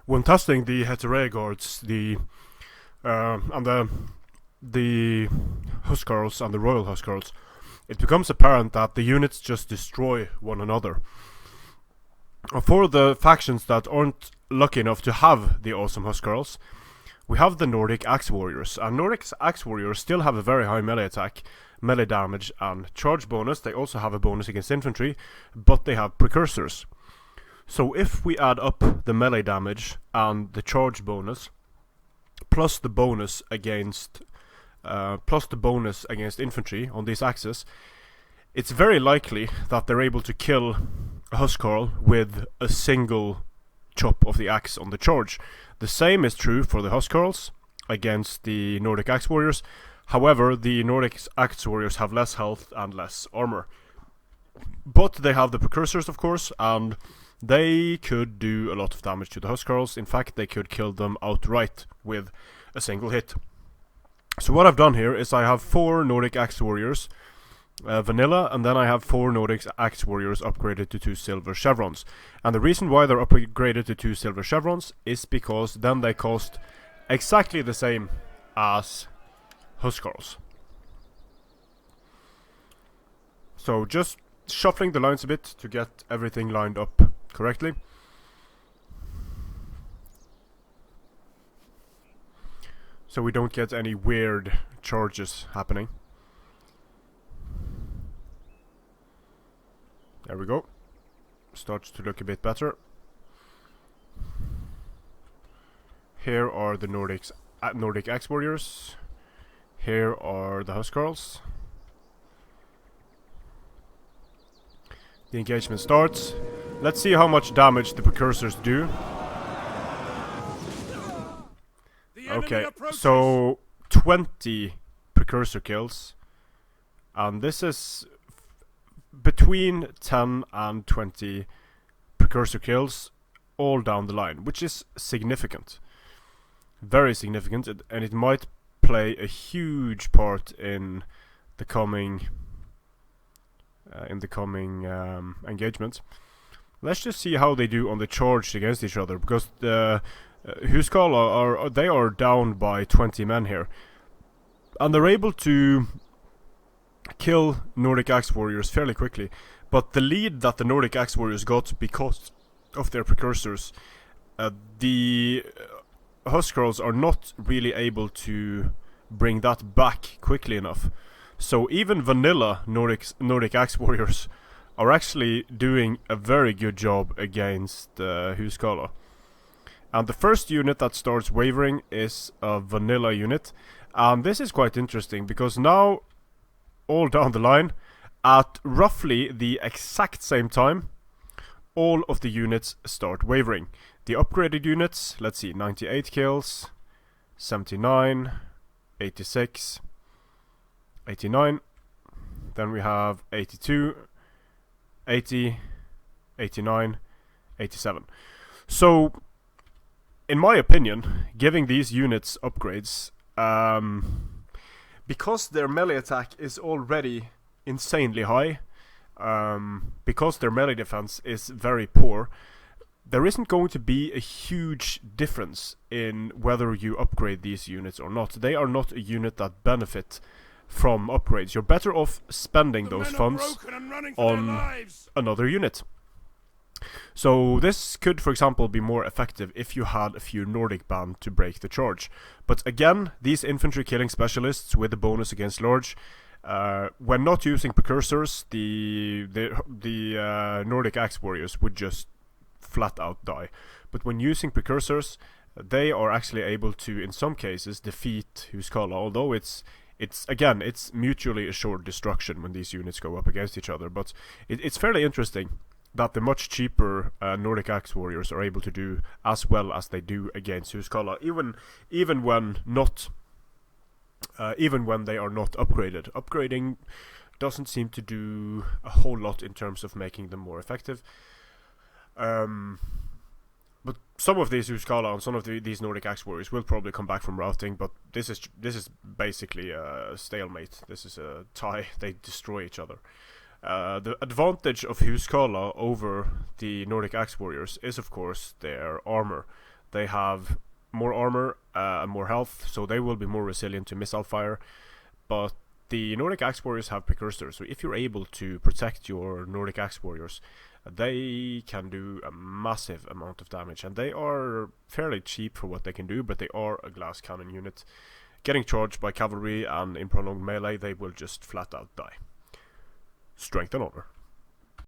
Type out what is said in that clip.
When testing the Heteregards, and the Huscarls and the Royal Huscarls, it becomes apparent that the units just destroy one another. For the factions that aren't lucky enough to have the awesome Huscarls, we have the Nordic Axe Warriors, and Nordic Axe Warriors still have a very high melee attack, melee damage and charge bonus. They also have a bonus against infantry, but they have precursors. So if we add up the melee damage and the charge bonus, plus the bonus against infantry on these axes, it's very likely that they're able to kill a Huscarl with a single chop of the axe on the charge. The same is true for the Huscarls against the Nordic Axe Warriors. However, the Nordic Axe Warriors have less health and less armor. But they have the precursors, of course, and they could do a lot of damage to the Huscarls. In fact, they could kill them outright with a single hit. So what I've done here is I have 4 Nordic Axe Warriors, vanilla, and then I have 4 Nordic Axe Warriors upgraded to 2 silver chevrons. And the reason why they're upgraded to 2 silver chevrons is because then they cost exactly the same as Huscarls. So just shuffling the lines a bit to get everything lined up correctly. So we don't get any weird charges happening. There we go. Starts to look a bit better. Here are the Nordic Axe Warriors. Here are the Huscarls. The engagement starts. Let's see how much damage the precursors do. Okay, so 20 precursor kills. And this is between 10 and 20 precursor kills all down the line, which is significant. Very significant, and it might play a huge part in the coming engagement. Let's just see how they do on the charge against each other, because the Huscarls are down by 20 men here, and they're able to kill Nordic Axe Warriors fairly quickly. But the lead that the Nordic Axe Warriors got because of their precursors, the Huscarls are not really able to bring that back quickly enough. So even vanilla Nordic Axe Warriors are actually doing a very good job against Huscarls. And the first unit that starts wavering is a vanilla unit. And this is quite interesting, because now, all down the line, at roughly the exact same time, all of the units start wavering. The upgraded units, let's see, 98 kills, 79, 86, 89, then we have 82, 80, 89, 87. So, in my opinion, giving these units upgrades, because their melee attack is already insanely high, because their melee defense is very poor, there isn't going to be a huge difference in whether you upgrade these units or not. They are not a unit that benefit from upgrades. You're better off spending those funds on another unit. So this could, for example, be more effective if you had a few Nordic band to break the charge. But again, these infantry killing specialists with the bonus against large, when not using precursors, the Nordic Axe Warriors would just flat out die. But when using precursors, they are actually able to, in some cases, defeat Huscarls, although it's mutually assured destruction when these units go up against each other. But it's fairly interesting that the much cheaper Nordic Axe Warriors are able to do as well as they do against Huscarls, even when they are not upgraded. Upgrading doesn't seem to do a whole lot in terms of making them more effective. But some of these Huscarls and some of these Nordic Axe Warriors will probably come back from routing, but this is basically a stalemate. This is a tie. They destroy each other. The advantage of Huscarls over the Nordic Axe Warriors is, of course, their armor. They have more armor and more health, so they will be more resilient to missile fire. But the Nordic Axe Warriors have precursors, so if you're able to protect your Nordic Axe Warriors, they can do a massive amount of damage, and they are fairly cheap for what they can do, but they are a glass cannon unit. Getting charged by cavalry and in prolonged melee, they will just flat out die. Strength and honor.